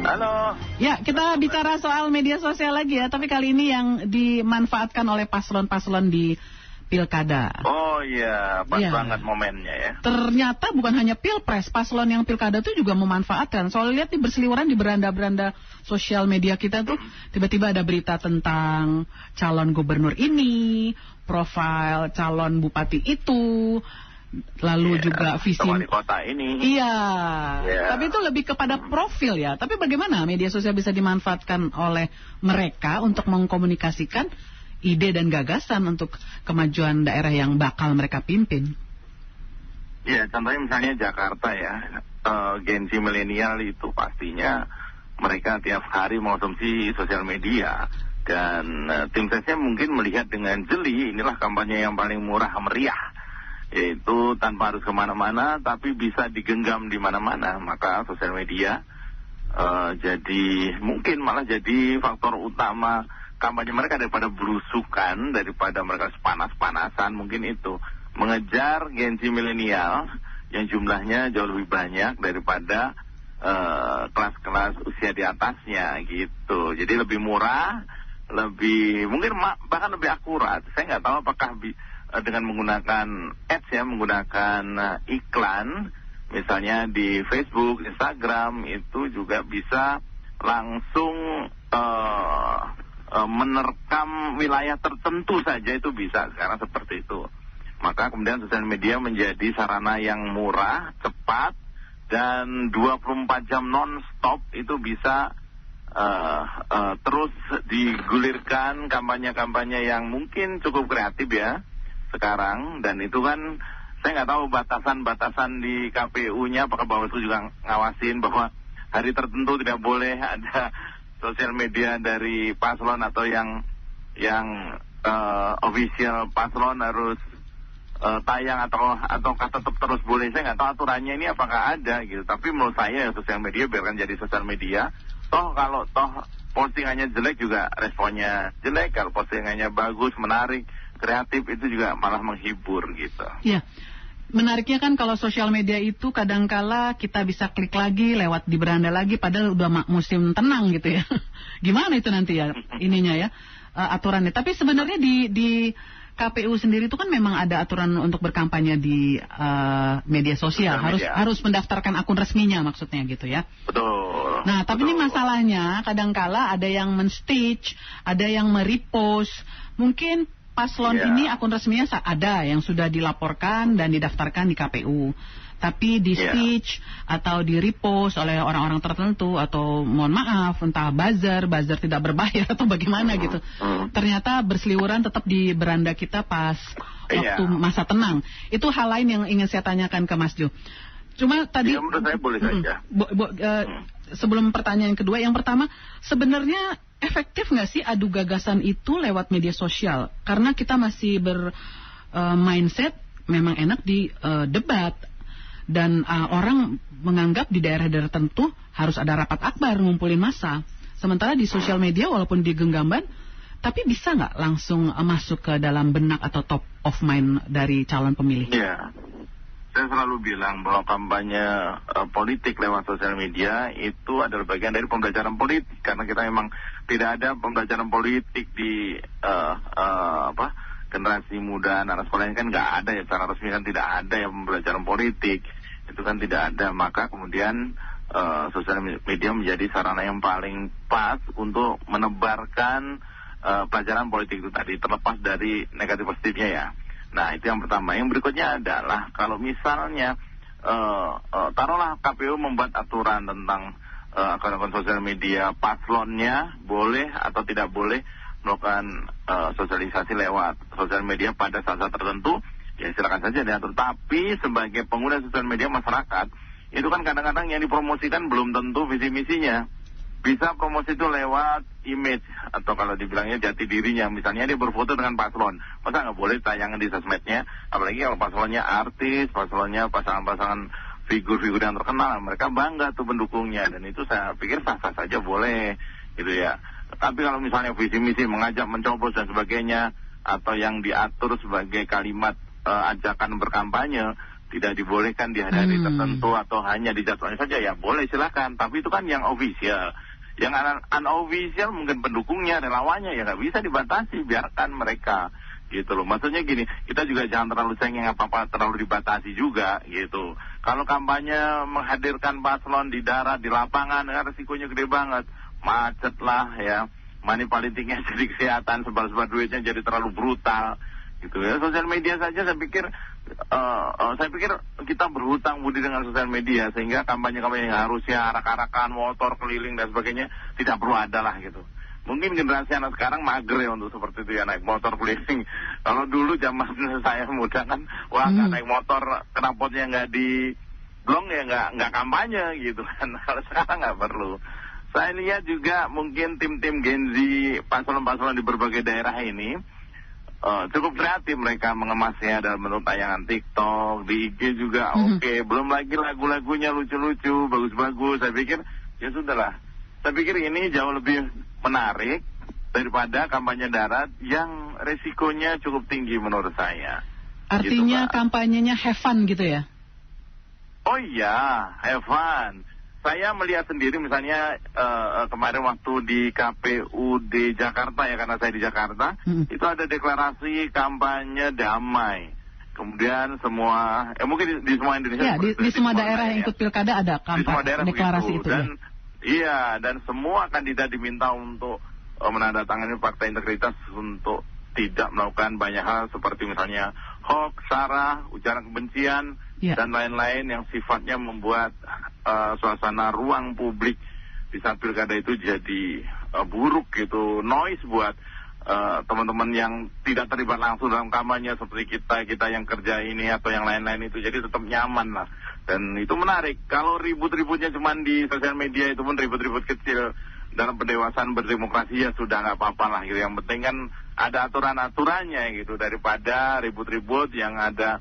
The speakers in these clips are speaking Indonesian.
Halo. Ya, kita bicara soal media sosial lagi ya, tapi kali ini yang dimanfaatkan oleh paslon-paslon di pilkada. Oh iya, pas banget momennya ya. Ternyata bukan hanya pilpres, paslon yang pilkada itu juga memanfaatkan. Soalnya lihat nih berseliweran di beranda-beranda sosial media kita tuh, tiba-tiba ada berita tentang calon gubernur ini, profil calon bupati itu, lalu juga visi wali kota ini. Iya. Tapi itu lebih kepada profil ya. Tapi bagaimana media sosial bisa dimanfaatkan oleh mereka untuk mengkomunikasikan ide dan gagasan untuk kemajuan daerah yang bakal mereka pimpin? Ya, contohnya misalnya Jakarta ya, Gen Z milenial itu pastinya mereka tiap hari mengonsumsi sosial media. Dan tim sesnya mungkin melihat dengan jeli, inilah kampanye yang paling murah meriah. Yaitu tanpa harus kemana-mana, tapi bisa digenggam di mana-mana. Maka sosial media mungkin malah jadi faktor utama kampanye mereka, daripada belusukan, daripada mereka panas-panasan, mungkin itu mengejar Gen Z milenial yang jumlahnya jauh lebih banyak daripada kelas-kelas usia di atasnya gitu. Jadi lebih murah, lebih mungkin bahkan lebih akurat. Saya nggak tahu apakah dengan menggunakan ads ya, menggunakan iklan misalnya di Facebook, Instagram, itu juga bisa langsung menerkam wilayah tertentu saja, itu bisa sekarang seperti itu. Maka kemudian sosial media menjadi sarana yang murah, cepat, dan 24 jam non-stop itu bisa terus digulirkan kampanye-kampanye yang mungkin cukup kreatif ya sekarang. Dan itu kan saya nggak tahu batasan-batasan di KPU-nya, apakah Bawaslu juga ngawasin bahwa hari tertentu tidak boleh ada sosial media dari paslon, atau yang official paslon harus tayang, atau tetap terus boleh. Saya nggak tahu aturannya ini apakah ada gitu. Tapi menurut saya sosial media biarkan jadi sosial media. Kalau postingannya jelek juga responnya jelek. Kalau postingannya bagus, menarik, kreatif, itu juga malah menghibur gitu. Iya. Menariknya kan kalau sosial media itu kadangkala kita bisa klik lagi, lewat di beranda lagi, padahal udah musim tenang gitu ya. Gimana itu nanti ya ininya ya, aturannya. Tapi sebenarnya di KPU sendiri itu kan memang ada aturan untuk berkampanye di media sosial. Harus mendaftarkan akun resminya maksudnya gitu ya. Betul. Nah, tapi ini masalahnya kadangkala ada yang men-stitch, ada yang merepost. Mungkin paslon ini akun resminya ada yang sudah dilaporkan dan didaftarkan di KPU. Tapi di stitch atau di repost oleh orang-orang tertentu, atau mohon maaf, entah buzzer tidak berbayar atau bagaimana gitu. Ternyata berseliweran tetap di beranda kita pas waktu masa tenang. Itu hal lain yang ingin saya tanyakan ke Mas Jo. Cuma tadi menurut saya boleh saja. Sebelum pertanyaan kedua, yang pertama, sebenarnya efektif nggak sih adu gagasan itu lewat media sosial? Karena kita masih mindset memang enak di debat. Dan orang menganggap di daerah-daerah tertentu harus ada rapat akbar, ngumpulin massa. Sementara di sosial media walaupun digenggaman, tapi bisa nggak langsung masuk ke dalam benak atau top of mind dari calon pemilih? Iya. Saya selalu bilang bahwa kampanye politik lewat sosial media itu adalah bagian dari pembelajaran politik. Karena kita memang tidak ada pembelajaran politik di generasi muda, anak sekolah ini kan nggak ada ya, secara resmi kan tidak ada ya pembelajaran politik. Itu kan tidak ada. Maka kemudian sosial media menjadi sarana yang paling pas untuk menebarkan pelajaran politik itu tadi, terlepas dari negatif positifnya ya. Nah, itu yang pertama. Yang berikutnya adalah kalau misalnya taruhlah KPU membuat aturan tentang akun-akun sosial media, paslonnya boleh atau tidak boleh melakukan sosialisasi lewat sosial media pada saat-saat tertentu, ya silakan saja diatur. Tapi sebagai pengguna sosial media masyarakat, itu kan kadang-kadang yang dipromosikan belum tentu visi misinya. Bisa promosi itu lewat image, atau kalau dibilangnya jati dirinya. Misalnya dia berfoto dengan paslon, masa nggak boleh tayangan di sosmednya? Apalagi kalau paslonnya artis, paslonnya pasangan-pasangan figur-figur yang terkenal, mereka bangga tuh pendukungnya. Dan itu saya pikir sah-sah saja boleh gitu ya. Tapi kalau misalnya visi misi mengajak mencoblos dan sebagainya, atau yang diatur sebagai kalimat ajakan berkampanye, tidak dibolehkan di hari-hari tertentu atau hanya di jadwalnya saja, ya boleh silakan. Tapi itu kan yang official. Yang unofficial mungkin pendukungnya, relawannya, ya nggak bisa dibatasi, biarkan mereka gitu loh. Maksudnya gini, kita juga jangan terlalu cengeng apa-apa, terlalu dibatasi juga gitu. Kalau kampanye menghadirkan paslon di darat, di lapangan, ya resikonya gede banget. Macet lah ya, money politiknya jadi kesehatan, sebar-sebar duitnya jadi terlalu brutal gitu ya. Sosial media saja saya pikir kita berhutang budi dengan sosial media, sehingga kampanye-kampanye yang harusnya arak-arakan, motor keliling dan sebagainya tidak perlu ada lah gitu. Mungkin generasi anak sekarang mager ya untuk seperti itu ya, naik motor keliling. Kalau dulu zaman saya muda kan, wah nggak naik motor, knalpotnya nggak di blong ya nggak kampanye gitu kan. Kalau sekarang nggak perlu. Saya lihat juga mungkin tim-tim Gen Z, paslon-paslon di berbagai daerah ini cukup kreatif mereka mengemasnya dalam bentuk tayangan TikTok, di IG juga oke. Belum lagi lagu-lagunya lucu-lucu, bagus-bagus. Saya pikir ya sudahlah. Saya pikir ini jauh lebih menarik daripada kampanye darat yang resikonya cukup tinggi menurut saya. Artinya gitu, kampanyenya have fun gitu ya? Oh iya, have fun. Saya melihat sendiri misalnya kemarin waktu di KPUD Jakarta ya, karena saya di Jakarta, itu ada deklarasi kampanye damai. Kemudian semua, mungkin di semua Indonesia. Ya, di semua daerah yang ikut pilkada ada kampanye deklarasi itu. Dan, iya, dan semua kandidat diminta untuk menandatangani fakta integritas untuk tidak melakukan banyak hal seperti misalnya hoax, sara, ujaran kebencian, dan lain-lain yang sifatnya membuat suasana ruang publik di saat pilkada itu jadi buruk gitu, noise buat teman-teman yang tidak terlibat langsung dalam kampanye seperti kita yang kerja ini atau yang lain-lain itu, jadi tetap nyaman lah. Dan itu menarik. Kalau ribut-ributnya cuma di sosial media, itu pun ribut-ribut kecil, dalam pendewasaan berdemokrasi ya sudah nggak apa-apa lah gitu. Yang penting kan ada aturan-aturannya gitu, daripada ribut-ribut yang ada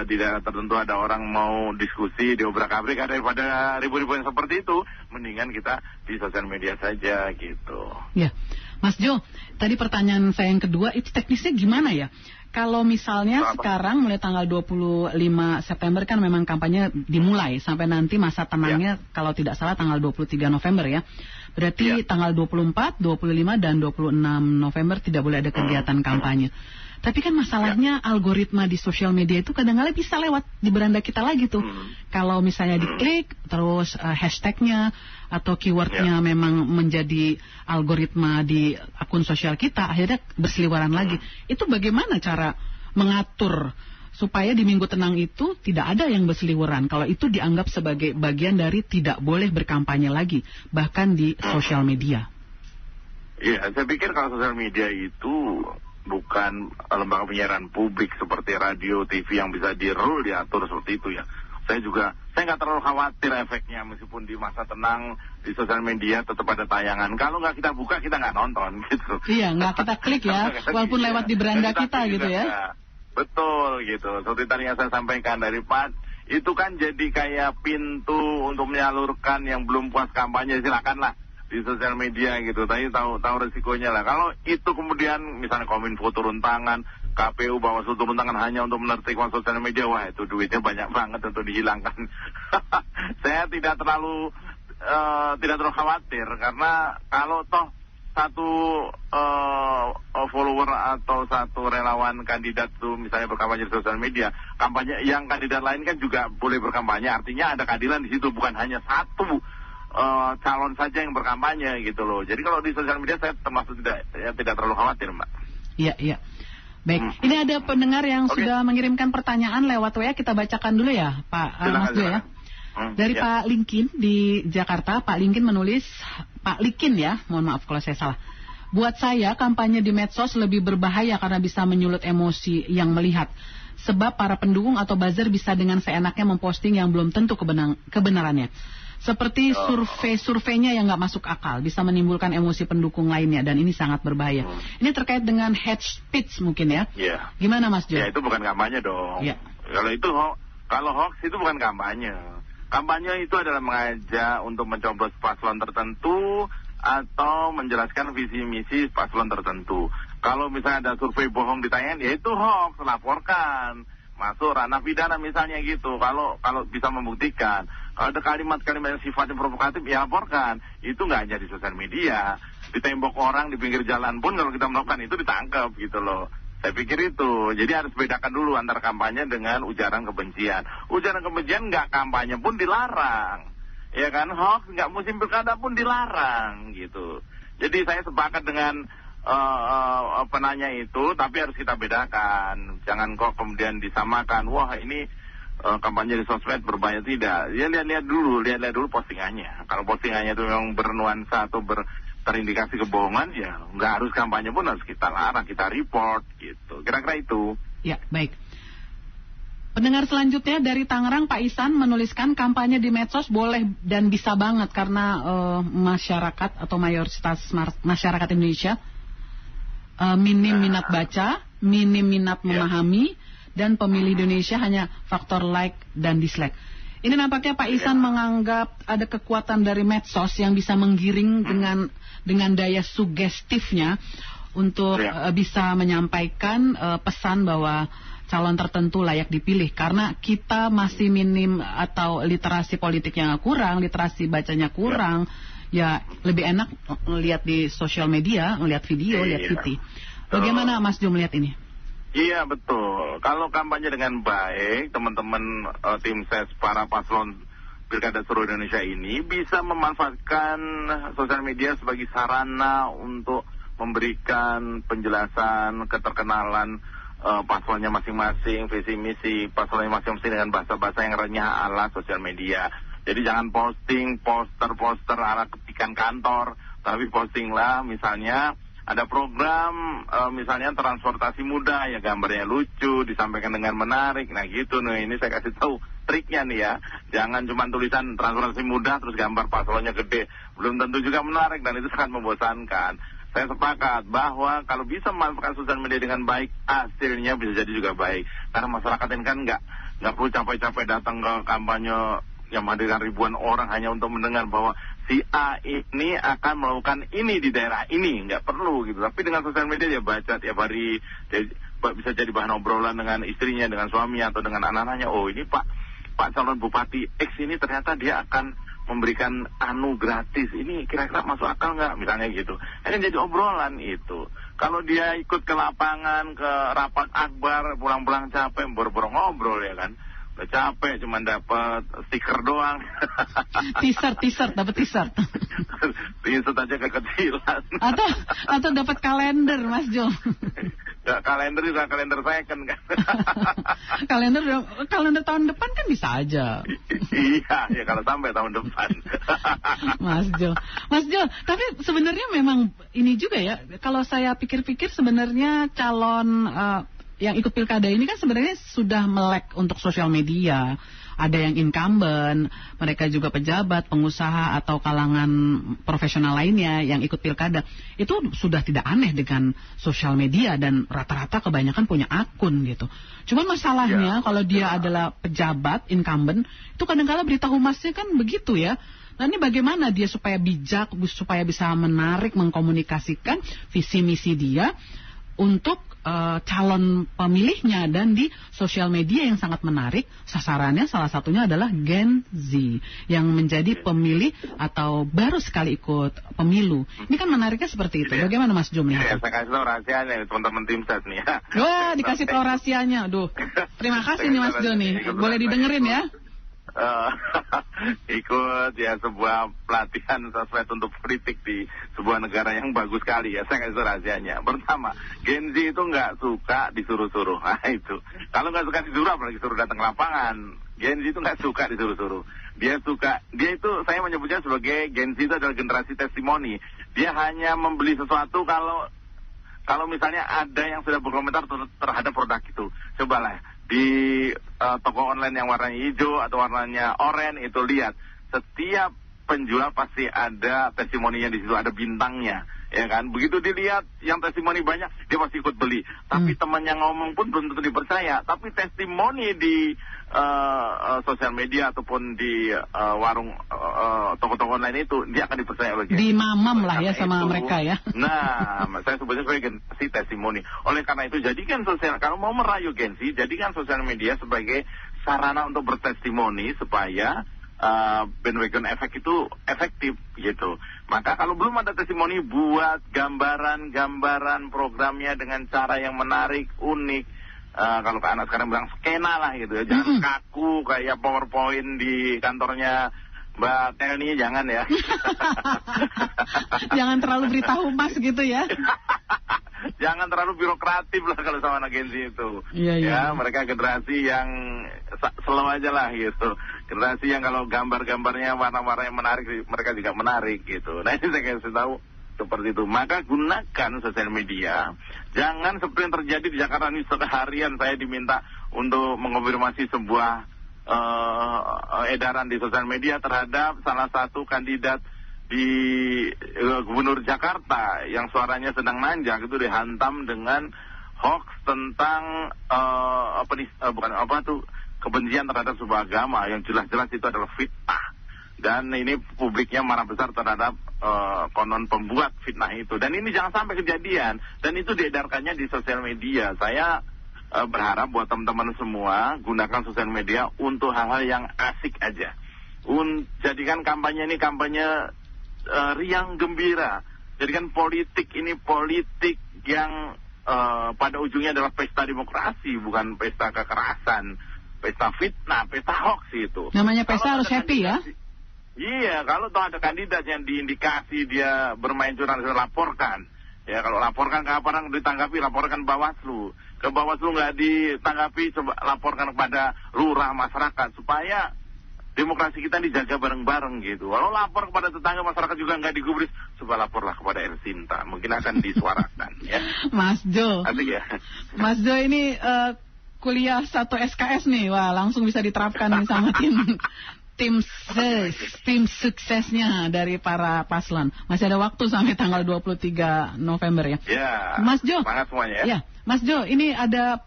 di daerah tertentu ada orang mau diskusi diobrak-abrik, daripada ribut-ribut yang seperti itu, mendingan kita di sosial media saja gitu. Ya, Mas Jo, tadi pertanyaan saya yang kedua itu teknisnya gimana ya? Kalau misalnya sekarang mulai tanggal 25 September kan memang kampanye dimulai sampai nanti masa tenangnya kalau tidak salah tanggal 23 November ya. Berarti tanggal 24, 25 dan 26 November tidak boleh ada kegiatan kampanye. Tapi kan masalahnya algoritma di sosial media itu kadang-kadang bisa lewat di beranda kita lagi tuh. Kalau misalnya diklik, terus hashtagnya atau keywordnya memang menjadi algoritma di akun sosial kita, akhirnya berseliweran lagi. Itu bagaimana cara mengatur supaya di Minggu Tenang itu tidak ada yang berseliweran? Kalau itu dianggap sebagai bagian dari tidak boleh berkampanye lagi, bahkan di sosial media. Iya, saya pikir kalau sosial media itu bukan lembaga penyiaran publik seperti radio, TV yang bisa di-rule, diatur seperti itu ya. Saya nggak terlalu khawatir efeknya, meskipun di masa tenang di sosial media tetap ada tayangan. Kalau nggak kita buka, kita nggak nonton gitu. Iya, nggak kita klik ya, walaupun lewat di beranda kita gitu ya. Betul gitu. Seperti tadi yang saya sampaikan dari Pak, itu kan jadi kayak pintu untuk menyalurkan yang belum puas kampanye, silakanlah di sosial media gitu, tapi tahu resikonya lah. Kalau itu kemudian misalnya Kominfo turun tangan, KPU Bawaslu turun tangan hanya untuk menertibkan sosial media, wah itu duitnya banyak banget untuk dihilangkan. Saya tidak terlalu khawatir, karena kalau toh satu follower atau satu relawan kandidat tuh misalnya berkampanye di sosial media, kampanye yang kandidat lain kan juga boleh berkampanye, artinya ada keadilan di situ, bukan hanya satu calon saja yang berkampanye gitu loh. Jadi kalau di sosial media saya termasuk tidak terlalu khawatir, Mbak. Iya. Baik, ini ada pendengar yang sudah mengirimkan pertanyaan lewat WA, kita bacakan dulu ya, Pak Mas Jo ya. Dari Pak Linkin di Jakarta, Pak Linkin menulis, Pak Likin ya, mohon maaf kalau saya salah. Buat saya kampanye di medsos lebih berbahaya karena bisa menyulut emosi yang melihat. Sebab para pendukung atau buzzer bisa dengan seenaknya memposting yang belum tentu kebenarannya. Seperti surveinya yang nggak masuk akal, bisa menimbulkan emosi pendukung lainnya, dan ini sangat berbahaya. Ini terkait dengan hate speech mungkin ya? Iya. Gimana Mas Jo? Ya itu bukan kampanye dong. Iya. Kalau hoax itu bukan kampanye. Kampanye itu adalah mengajak untuk mencoblos paslon tertentu atau menjelaskan visi misi paslon tertentu. Kalau misalnya ada survei bohong ditanyain, ya itu hoax, laporkan. masuk ranah pidana misalnya gitu. Kalau bisa membuktikan, kalau ada kalimat-kalimat yang sifatnya provokatif, ya laporkan. Itu nggak hanya di sosial media, di tembok orang, di pinggir jalan pun kalau kita melakukan itu ditangkap gitu loh. Saya pikir itu. Jadi harus bedakan dulu antara kampanye dengan ujaran kebencian. Ujaran kebencian nggak kampanye pun dilarang. Ya kan, hoax nggak musim pilkada pun dilarang gitu. Jadi saya sepakat dengan penanya itu, tapi harus kita bedakan. Jangan kok kemudian disamakan. Wah ini kampanye di sosmed berbahaya, tidak. Ya lihat dulu postingannya. Kalau postingannya itu memang bernuansa atau terindikasi kebohongan, ya nggak harus kampanye pun harus kita larang, kita report gitu. Kira-kira itu. Ya, baik. Pendengar selanjutnya dari Tangerang, Pak Isan menuliskan kampanye di medsos boleh dan bisa banget karena masyarakat atau mayoritas masyarakat Indonesia minim minat baca, minim minat memahami, dan pemilih Indonesia hanya faktor like dan dislike. Ini nampaknya Pak Isan menganggap ada kekuatan dari medsos yang bisa menggiring dengan daya sugestifnya untuk bisa menyampaikan pesan bahwa calon tertentu layak dipilih. Karena kita masih minim atau literasi politiknya kurang, literasi bacanya kurang, ya lebih enak lihat di sosial media, melihat video, lihat TV. Bagaimana Mas Jo melihat ini? Iya betul. Kalau kampanye dengan baik, teman-teman tim ses para paslon Pilkada seluruh Indonesia ini bisa memanfaatkan sosial media sebagai sarana untuk memberikan penjelasan, keterkenalan paslonnya masing-masing, visi misi paslonnya masing-masing dengan bahasa-bahasa yang renyah ala sosial media. Jadi jangan posting poster-poster ala ketikan kantor, tapi postinglah misalnya ada program misalnya transportasi muda, ya gambarnya lucu, disampaikan dengan menarik. Nah gitu nih, ini saya kasih tahu triknya nih ya. Jangan cuma tulisan transportasi muda terus gambar paslonnya gede. Belum tentu juga menarik dan itu sangat membosankan. Saya sepakat bahwa kalau bisa memanfaatkan sosial media dengan baik, hasilnya bisa jadi juga baik. Karena masyarakat ini kan nggak perlu capek-capek datang ke kampanye yang menghadirkan ribuan orang hanya untuk mendengar bahwa si A ini akan melakukan ini di daerah ini, nggak perlu gitu. Tapi dengan sosial media dia baca tiap hari, bisa jadi bahan obrolan dengan istrinya, dengan suaminya atau dengan anak-anaknya. Oh ini Pak calon Bupati X ini ternyata dia akan memberikan gratis, ini kira-kira masuk akal nggak, misalnya gitu. Ini jadi obrolan itu. Kalau dia ikut ke lapangan, ke rapat akbar, pulang-pulang capek, boro-boro ngobrol ya kan. Udah capek, cuma dapat stiker doang. T-shirt, dapat t-shirt. T-shirt aja kekecilan. Atau dapat kalender, Mas Jo. Kalender juga kalender second kan. kalender tahun depan kan bisa aja. Iya, kalau sampai tahun depan. Mas Jo, tapi sebenarnya memang ini juga ya. Kalau saya pikir-pikir sebenarnya calon yang ikut pilkada ini kan sebenarnya sudah melek untuk sosial media. Ada yang incumbent, mereka juga pejabat, pengusaha atau kalangan profesional lainnya yang ikut pilkada. Itu sudah tidak aneh dengan sosial media dan rata-rata kebanyakan punya akun gitu. Cuman masalahnya kalau dia adalah pejabat, incumbent, itu kadang-kala berita humasnya kan begitu ya. Nah ini bagaimana dia supaya bijak, supaya bisa menarik, mengkomunikasikan visi misi dia untuk calon pemilihnya, dan di sosial media yang sangat menarik, sasarannya salah satunya adalah Gen Z yang menjadi pemilih atau baru sekali ikut pemilu. Ini kan menariknya seperti itu. Bagaimana Mas Jum? Ya, saya kasih tahu rahasianya teman-teman tim ses nih ya. Wah, dikasih tahu rahasianya. Aduh, terima kasih nih Mas Jo nih. Boleh didengerin ya. Ikut ya sebuah pelatihan sosmed untuk kritik di sebuah negara yang bagus sekali ya. Saya kasih rahasianya. Pertama, Gen Z itu nggak suka disuruh-suruh. Nah itu, kalau nggak suka disuruh apalagi suruh datang ke lapangan. Gen Z itu nggak suka disuruh-suruh. Dia itu saya menyebutnya sebagai Gen Z itu adalah generasi testimoni. Dia hanya membeli sesuatu kalau misalnya ada yang sudah berkomentar terhadap produk itu. Cobalah di toko online yang warnanya hijau atau warnanya oranye itu, lihat setiap penjual pasti ada testimoninya di situ, ada bintangnya, ya kan? Begitu dilihat yang testimoni banyak, dia pasti ikut beli. Tapi teman yang ngomong pun belum tentu dipercaya. Tapi testimoni di sosial media ataupun di warung toko-toko online itu, dia akan dipercaya oleh di mamam lah ya sama mereka ya. Nah, saya sebutnya sebagai Gen Z testimoni. Oleh karena itu, jadikan sosial, kalau mau merayu Gen Z, jadikan sosial media sebagai sarana untuk bertestimoni supaya bandwagon efek itu efektif gitu. Maka kalau belum ada testimoni, buat gambaran programnya dengan cara yang menarik, unik. Kalau anak sekarang bilang skena lah gitu ya, jangan kaku kayak PowerPoint di kantornya Mbak Telni, jangan ya. Jangan terlalu beritahu mas gitu ya. Jangan terlalu birokratif lah kalau sama anak Gen Z itu. Ya, mereka generasi yang slow aja lah gitu. Generasi yang kalau gambar-gambarnya warna-warna yang menarik, mereka juga menarik gitu. Nah ini saya kasih tahu seperti itu. Maka gunakan sosial media. Jangan seperti yang terjadi di Jakarta ini, seharian saya diminta untuk mengonfirmasi sebuah edaran di sosial media terhadap salah satu kandidat di Gubernur Jakarta yang suaranya sedang nanjak, itu dihantam dengan hoax tentang kebencian terhadap sebuah agama yang jelas-jelas itu adalah fitnah. Dan ini publiknya marah besar terhadap konon pembuat fitnah itu. Dan ini jangan sampai kejadian. Dan itu diedarkannya di sosial media. Saya berharap buat teman-teman semua, gunakan sosial media untuk hal-hal yang asik aja. Jadikan kampanye ini kampanye riang gembira. Jadikan politik ini politik yang pada ujungnya adalah pesta demokrasi, bukan pesta kekerasan, pesta fitnah, pesta hoax itu. Namanya pesta harus happy ya? Iya, kalau toh ada kandidat yang diindikasi dia bermain curang, laporkan. Ya, kalau laporkan ke aparat ditanggapi, laporkan Bawaslu. Ke Bawaslu nggak ditanggapi, coba laporkan kepada lurah masyarakat supaya demokrasi kita dijaga bareng-bareng gitu. Kalau lapor kepada tetangga masyarakat juga nggak digubris, coba laporlah kepada Ersinta, mungkin akan disuarakan. Ya. Mas Jo, ya. Mas Jo ini kuliah 1 SKS nih, wah langsung bisa diterapkan nih sama tim suksesnya dari para paslon. Masih ada waktu sampai tanggal 23 November ya. Ya. Mas Jo. Semangat semuanya ya. Ya, Mas Jo, ini ada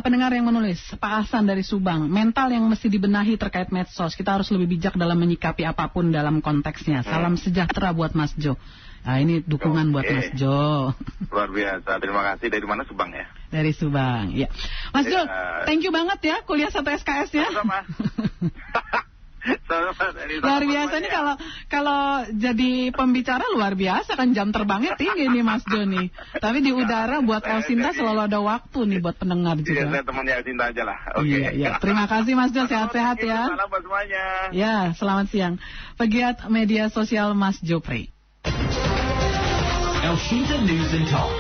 pendengar yang menulis, Pak Hasan dari Subang, mental yang mesti dibenahi terkait medsos. Kita harus lebih bijak dalam menyikapi apapun dalam konteksnya. Salam sejahtera buat Mas Jo. Nah, ini dukungan buat Mas Jo. Luar biasa. Terima kasih. Dari mana, Subang ya? Dari Subang, ya. Mas Jo, thank you banget ya kuliah 1 SKS ya. Sama-sama. Luar biasa nih kalau jadi pembicara, luar biasa kan, jam terbangnya tinggi nih Mas Jo nih. Tapi di udara buat Elsinta selalu ada waktu nih buat pendengar juga. Iya, saya temannya Elsinta aja lah. Iya. Terima kasih Mas Jo, sehat-sehat ya. Salam buat semuanya. Ya, selamat siang. Pegiat media sosial Mas Jo Prey. Elsinta News and Talk.